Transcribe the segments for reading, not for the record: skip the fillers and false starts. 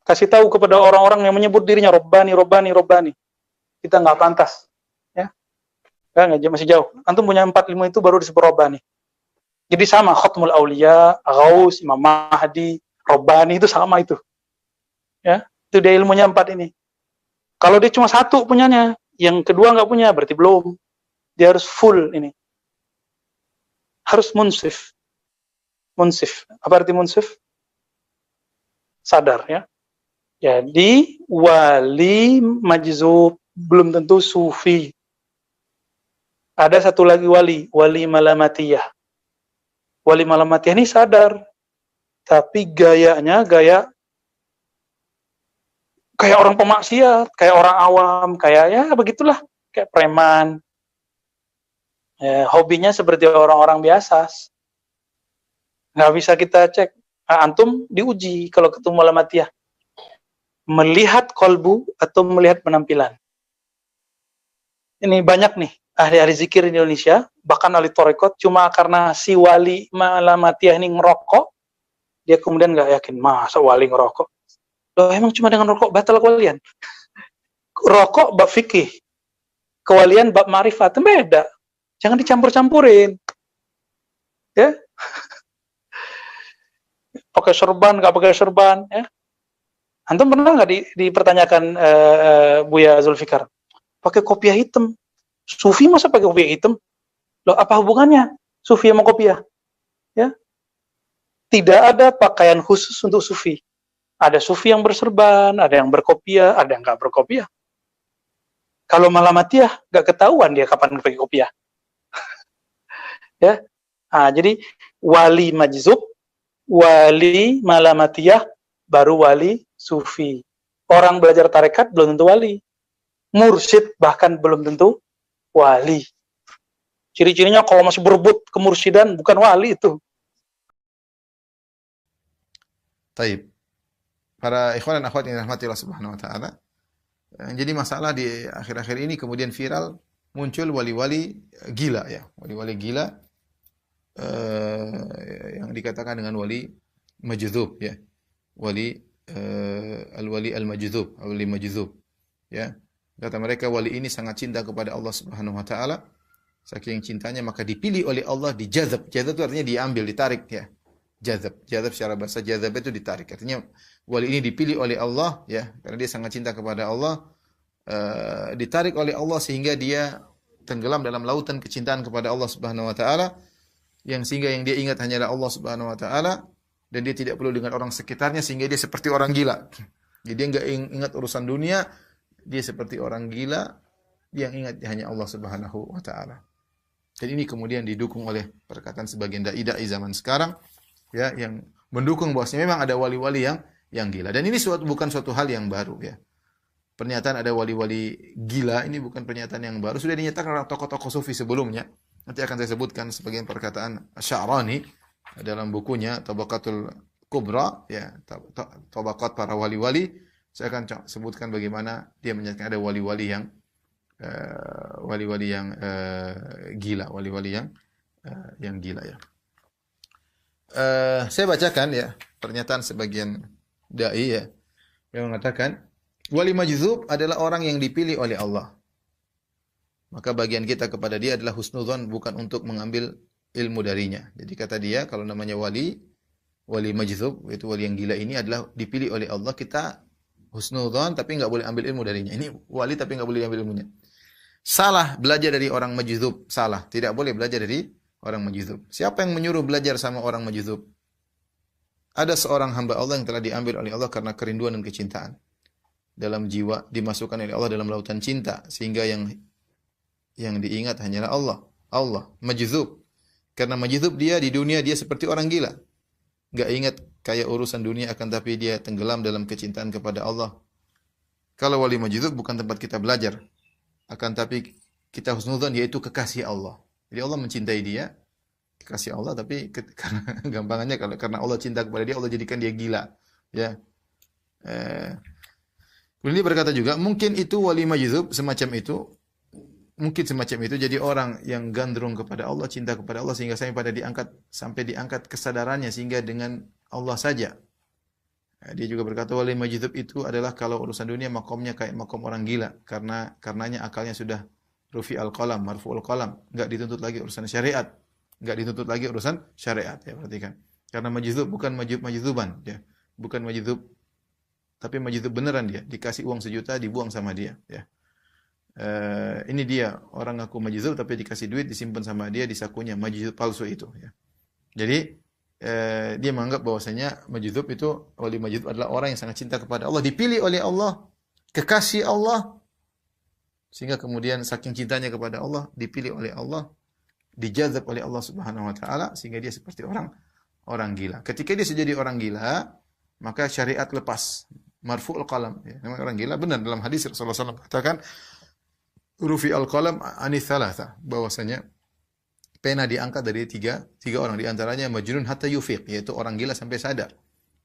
kasih tahu kepada orang-orang yang menyebut dirinya Robbani, Robbani, Robbani. Kita nggak pantas. Ya. Nggak, masih jauh. Antum punya 4 ilmu itu baru disebut Robbani. Jadi sama, Khatmul Aulia, Ghaus, Imam Mahdi, Robbani itu sama itu. Ya, itu dia ilmunya 4 ini. Kalau dia cuma 1 punyanya, yang kedua nggak punya, berarti belum. Dia harus full ini. Harus munsif. Munsif. Apa arti munsif? Sadar ya. Jadi wali majzub belum tentu sufi. Ada satu lagi wali malamatiyah. Wali malamatiyah ini sadar, tapi gayanya gaya kayak orang pemaksiat, kayak orang awam, kayak ya begitulah, kayak preman. Ya, hobinya seperti orang-orang biasa. Nggak bisa kita cek. Antum diuji kalau ketemu malamatiyah. Melihat kolbu atau melihat penampilan. Ini banyak nih ahli-ahli zikir di Indonesia, bahkan ahli tarekat, cuma karena si wali malamatiyah ini ngerokok, dia kemudian nggak yakin, masa wali ngerokok? Loh, emang cuma dengan rokok batal kewalian? Rokok bab fikih, kewalian bab ma'rifat, beda. Jangan dicampur-campurin. Ya. Pakai serban, nggak pakai serban, ya. Antum pernah nggak dipertanyakan Buya Zulfikar? Pakai kopiah hitam. Sufi masa pakai kopiah hitam? Loh, apa hubungannya sufi sama kopiah? Ya. Tidak ada pakaian khusus untuk sufi. Ada sufi yang berserban, ada yang berkopiah, ada yang nggak berkopiah. Kalau malamatiyah, nggak ketahuan dia kapan pakai kopiah. Ya. Jadi wali majzub, wali malamatiyah, baru wali sufi. Orang belajar tarekat belum tentu wali. Mursyid bahkan belum tentu wali. Ciri-cirinya kalau masih berebut kemursidan bukan wali itu. Taib. Para ikhwan dan akhwat yang dirahmati Allah Subhanahu wa taala. Jadi masalah di akhir-akhir ini kemudian viral muncul wali-wali gila ya. Wali-wali gila yang dikatakan dengan wali majdzub ya. Wali al-wali al-majdzub, wali majdzub ya. Kata mereka wali ini sangat cinta kepada Allah Subhanahu wa taala. Saking cintanya maka dipilih oleh Allah, dijazab. Jazab itu artinya diambil, ditarik ya. Jazab. Jazab secara bahasa jazab itu ditarik. Artinya wali ini dipilih oleh Allah ya, karena dia sangat cinta kepada Allah. Ditarik oleh Allah sehingga dia tenggelam dalam lautan kecintaan kepada Allah Subhanahu wa taala, sehingga yang dia ingat hanyalah Allah Subhanahu wa taala dan dia tidak perlu dengan orang sekitarnya, sehingga dia seperti orang gila. Jadi dia enggak ingat urusan dunia, dia seperti orang gila yang ingat hanya Allah Subhanahu wa taala. Dan ini kemudian didukung oleh perkataan sebagian dai-dai zaman sekarang ya, yang mendukung bahwasanya memang ada wali-wali yang gila. Dan ini bukan suatu hal yang baru ya. Pernyataan ada wali-wali gila ini bukan pernyataan yang baru, sudah dinyatakan oleh tokoh-tokoh sufi sebelumnya. Nanti akan saya sebutkan sebagian perkataan Sya'rani dalam bukunya Tabaqatul Kubra ya, tabaqat para wali-wali. Saya akan sebutkan bagaimana dia menyatakan ada wali-wali yang gila, wali-wali yang gila ya. Saya bacakan ya pernyataan sebagian dai ya, yang mengatakan wali majdzub adalah orang yang dipilih oleh Allah. Maka bagian kita kepada dia adalah husnudzon, bukan untuk mengambil ilmu darinya. Jadi kata dia kalau namanya wali majdzub, itu wali yang gila ini adalah dipilih oleh Allah, kita husnudzon tapi enggak boleh ambil ilmu darinya. Ini wali tapi enggak boleh ambil ilmunya. Salah belajar dari orang majdzub, salah. Tidak boleh belajar dari orang majdzub. Siapa yang menyuruh belajar sama orang majdzub? Ada seorang hamba Allah yang telah diambil oleh Allah karena kerinduan dan kecintaan. Dalam jiwa dimasukkan oleh Allah dalam lautan cinta, sehingga yang diingat hanyalah Allah. Allah majdzub. Karena majdzub dia di dunia dia seperti orang gila. Enggak ingat kayak urusan dunia, akan tapi dia tenggelam dalam kecintaan kepada Allah. Kalau wali majdzub bukan tempat kita belajar. Akan tapi kita husnudzon, yaitu kekasih Allah. Jadi Allah mencintai dia, kekasih Allah, tapi karena gampangannya karena Allah cinta kepada dia, Allah jadikan dia gila. Ya. Kemudian dia berkata juga, mungkin itu wali majdzub semacam itu. Mungkin semacam itu, jadi orang yang gandrung kepada Allah, cinta kepada Allah, sehingga sampai diangkat kesadarannya, sehingga dengan Allah saja Dia juga berkata wali majdzub itu adalah kalau urusan dunia makomnya kayak makom orang gila karenanya akalnya sudah rufi al-qalam, marfu'ul qalam, enggak dituntut lagi urusan syariat. Enggak dituntut lagi urusan syariat, ya perhatikan. Karena majdzub bukan majzuban, ya. Bukan majdzub tapi majdzub beneran dia, dikasih uang 1 juta dibuang sama dia, ya. Ini dia orang ngaku majdzub tapi dikasih duit disimpan sama dia di sakunya, majdzub palsu itu, ya. Jadi dia menganggap bahwasanya majdzub itu, wali majdzub adalah orang yang sangat cinta kepada Allah, dipilih oleh Allah, kekasih Allah, sehingga kemudian saking cintanya kepada Allah, dipilih oleh Allah, dijazab oleh Allah Subhanahu wa taala, sehingga dia seperti orang gila. Ketika dia sudah jadi orang gila, maka syariat lepas, marfu'ul qalam, ya. Memang orang gila benar, dalam hadis Rasulullah SAW katakan rufi al-qalam anits thalatha, bahwasanya pena diangkat dari tiga orang, di antaranya majnun hatta yufiq, yaitu orang gila sampai sadar,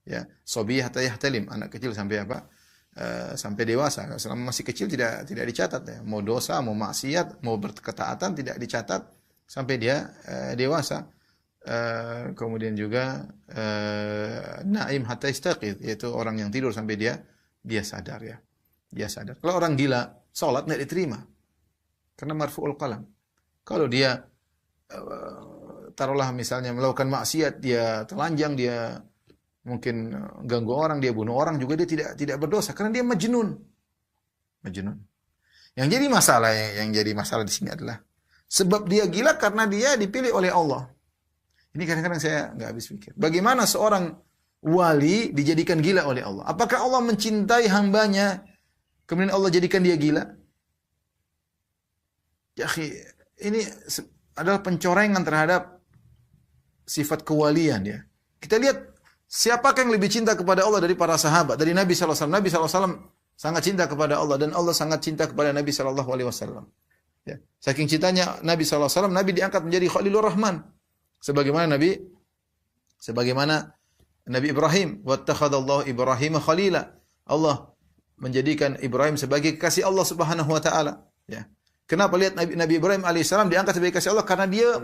ya, sobi hatta yahtalim, anak kecil sampai apa? Sampai dewasa. Selama masih kecil tidak dicatat, ya. Mau dosa, mau maksiat, mau berketaatan tidak dicatat sampai dia dewasa. Kemudian juga naim hatta istaqid, yaitu orang yang tidur sampai dia sadar, ya. Dia sadar. Kalau orang gila, salat tidak diterima karena marfu'ul qalam. Kalau dia taruhlah misalnya melakukan maksiat, dia telanjang, dia mungkin ganggu orang, dia bunuh orang, juga dia tidak berdosa karena dia majnun. Yang jadi masalah di sini adalah sebab dia gila karena dia dipilih oleh Allah. Ini kadang-kadang saya nggak habis pikir. Bagaimana seorang wali dijadikan gila oleh Allah? Apakah Allah mencintai hambanya kemudian Allah jadikan dia gila? Ya akhi, ini adalah pencorengan terhadap sifat kewalian, ya. Kita lihat siapakah yang lebih cinta kepada Allah dari para sahabat, dari Nabi SAW. Nabi SAW sangat cinta kepada Allah dan Allah sangat cinta kepada Nabi SAW. Ya. Saking cintanya Nabi SAW, Nabi diangkat menjadi Khalilur Rahman. Sebagaimana Nabi Ibrahim, wattakhadallahu Ibrahim khalila. Allah menjadikan Ibrahim sebagai kekasih Allah Subhanahu wa taala, ya. Kenapa lihat Nabi Ibrahim alaihissalam diangkat sebagai kasih Allah? Karena dia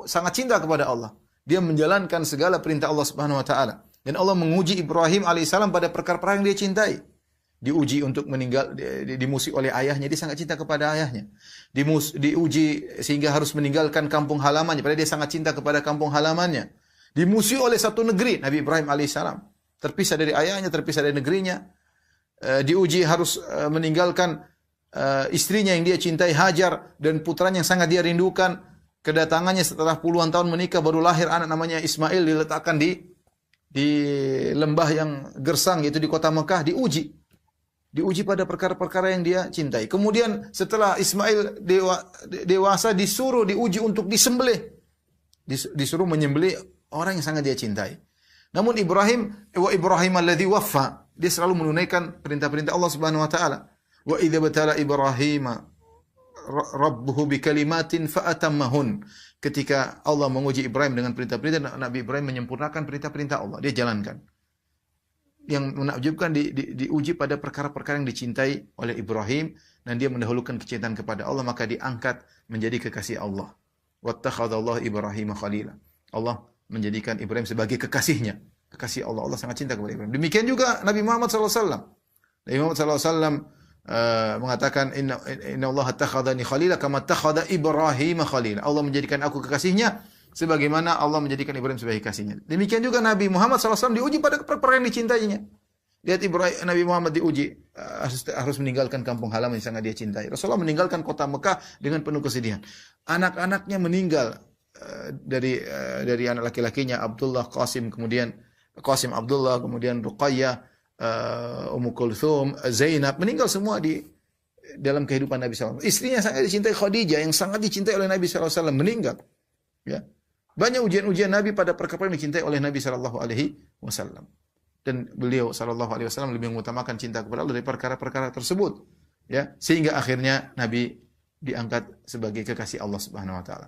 sangat cinta kepada Allah. Dia menjalankan segala perintah Allah Subhanahu wa taala. Dan Allah menguji Ibrahim alaihissalam pada perkara-perkara yang dia cintai. Diuji untuk meninggal, dimusuhi oleh ayahnya, dia sangat cinta kepada ayahnya. Diuji sehingga harus meninggalkan kampung halamannya, padahal dia sangat cinta kepada kampung halamannya. Dimusuhi oleh satu negeri, Nabi Ibrahim alaihissalam. Terpisah dari ayahnya, terpisah dari negerinya. Diuji harus meninggalkan istrinya yang dia cintai, Hajar, dan putranya yang sangat dia rindukan. Kedatangannya setelah puluhan tahun menikah, baru lahir anak namanya Ismail, diletakkan di lembah yang gersang, yaitu di kota Mekah, diuji pada perkara-perkara yang dia cintai. Kemudian setelah Ismail dewasa, diuji untuk disembelih, disuruh menyembelih orang yang sangat dia cintai. Namun Ibrahim alladzi waffa, dia selalu menunaikan perintah-perintah Allah Subhanahu wa taala. Wa idza batala Ibrahim rabbuhu bikalimatin fa'atammahun. Ketika Allah menguji Ibrahim dengan perintah-perintah, Nabi Ibrahim menyempurnakan perintah-perintah Allah, dia jalankan. Yang menakjubkan diuji pada perkara-perkara yang dicintai oleh Ibrahim dan dia mendahulukan kecintaan kepada Allah, maka diangkat menjadi kekasih Allah. Wattakhadallahu Ibrahim khalila. Allah menjadikan Ibrahim sebagai kekasihnya, kekasih Allah. Allah sangat cinta kepada Ibrahim. Demikian juga Nabi Muhammad SAW. Nabi Muhammad SAW mengatakan inna Allah takhadhani khalila kama takhadha Ibrahim khalila. Allah menjadikan aku kekasihnya sebagaimana Allah menjadikan Ibrahim sebagai kekasihnya. Demikian juga Nabi Muhammad SAW diuji pada perkara yang dicintainya. Lihat Nabi Muhammad diuji harus meninggalkan kampung halaman yang sangat dia cintai. Rasulullah meninggalkan kota Mekah dengan penuh kesedihan. Anak-anaknya meninggal dari anak laki-lakinya Abdullah, Qasim Abdullah, kemudian Ruqayyah, Ummu Kulthum, Zainab, meninggal semua di dalam kehidupan Nabi SAW. Istrinya sangat dicintai Khadijah, yang sangat dicintai oleh Nabi SAW, meninggal. Ya. Banyak ujian-ujian Nabi pada perkara yang dicintai oleh Nabi SAW. Dan beliau SAW lebih mengutamakan cinta kepada Allah dari perkara-perkara tersebut. Ya. Sehingga akhirnya Nabi diangkat sebagai kekasih Allah Subhanahu Wa Taala.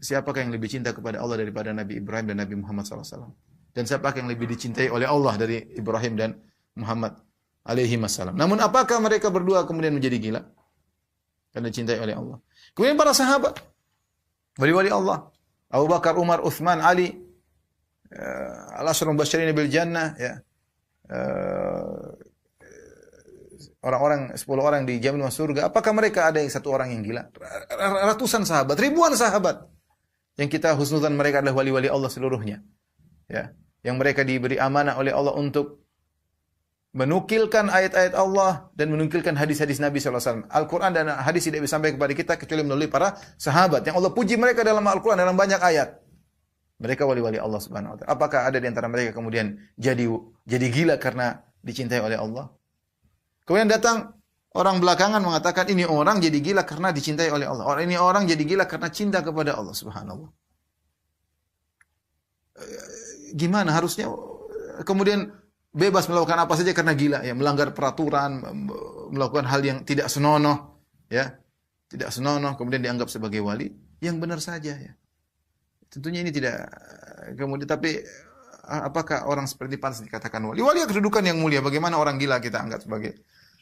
Siapakah yang lebih cinta kepada Allah daripada Nabi Ibrahim dan Nabi Muhammad SAW? Dan siapakah yang lebih dicintai oleh Allah dari Ibrahim dan Muhammad alaihi wassalam? Namun apakah mereka berdua kemudian menjadi gila? Karena dicintai oleh Allah. Kemudian para sahabat, wali-wali Allah, Abu Bakar, Umar, Uthman, Ali, al-ashrul mubasysyirin bil jannah, ya. orang-orang 10 orang dijamin masuk surga, apakah mereka ada yang satu orang yang gila? Ratusan sahabat, ribuan sahabat. Yang kita husnudzan mereka adalah wali-wali Allah seluruhnya. Ya, yang mereka diberi amanah oleh Allah untuk menukilkan ayat-ayat Allah dan menukilkan hadis-hadis Nabi SAW. Al-Quran dan hadis tidak bisa sampai kepada kita kecuali melalui para sahabat. Yang Allah puji mereka dalam Al-Quran dalam banyak ayat. Mereka wali-wali Allah Subhanahu wa taala. Apakah ada di antara mereka kemudian jadi gila karena dicintai oleh Allah? Kemudian datang orang belakangan mengatakan ini orang jadi gila karena dicintai oleh Allah. Ini orang jadi gila karena cinta kepada Allah Subhanahu. Gimana harusnya kemudian bebas melakukan apa saja karena gila, ya, melanggar peraturan, melakukan hal yang tidak senonoh, ya. Tidak senonoh kemudian dianggap sebagai wali, yang benar saja, ya. Tentunya ini tidak kemudian, tapi apakah orang seperti pantas dikatakan wali? Wali kedudukan yang mulia. Bagaimana orang gila kita anggap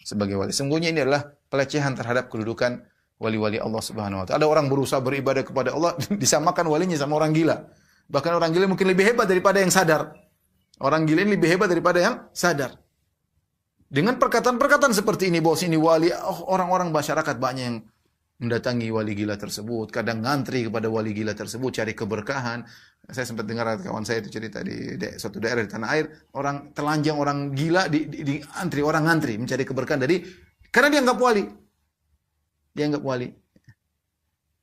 sebagai wali? Sungguhnya ini adalah pelecehan terhadap kedudukan wali-wali Allah Subhanahu wa taala. Ada orang berusaha beribadah kepada Allah disamakan walinya sama orang gila. Bahkan orang gila mungkin lebih hebat daripada yang sadar. Orang gila ini lebih hebat daripada yang sadar. Dengan perkataan-perkataan seperti ini, bahwa ini wali, orang-orang masyarakat banyak yang mendatangi wali gila tersebut, kadang ngantri kepada wali gila tersebut cari keberkahan. Saya sempat dengar kawan saya itu cerita di suatu daerah di tanah air, orang telanjang, orang gila di antri, orang ngantri mencari keberkahan karena dianggap wali. Dianggap wali.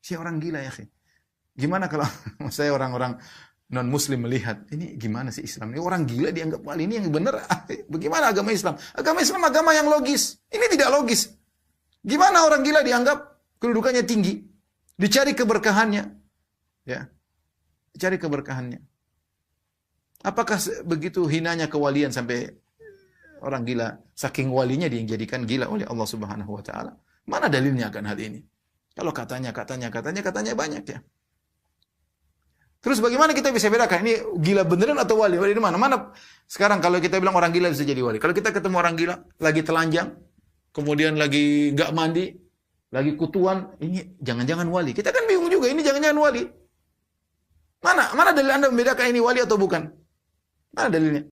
Si orang gila, ya. Gimana kalau saya orang-orang non muslim melihat, ini gimana sih Islam? Ini orang gila dianggap wali, ini yang benar. Bagaimana agama Islam? Agama Islam agama yang logis. Ini tidak logis. Gimana orang gila dianggap kedudukannya tinggi, dicari keberkahannya, ya, dicari keberkahannya. Apakah begitu hinanya kewalian sampai orang gila, saking walinya dia yang jadikan gila oleh Allah Subhanahu wa taala? Mana dalilnya akan hal ini? Kalau katanya banyak, ya. Terus bagaimana kita bisa bedakan ini gila beneran atau wali? Wali di mana? Mana sekarang kalau kita bilang orang gila bisa jadi wali. Kalau kita ketemu orang gila lagi telanjang, kemudian lagi enggak mandi, lagi kutuan, ini jangan-jangan wali. Kita kan bingung juga, ini jangan-jangan wali. Mana dalil Anda membedakan ini wali atau bukan? Mana dalilnya?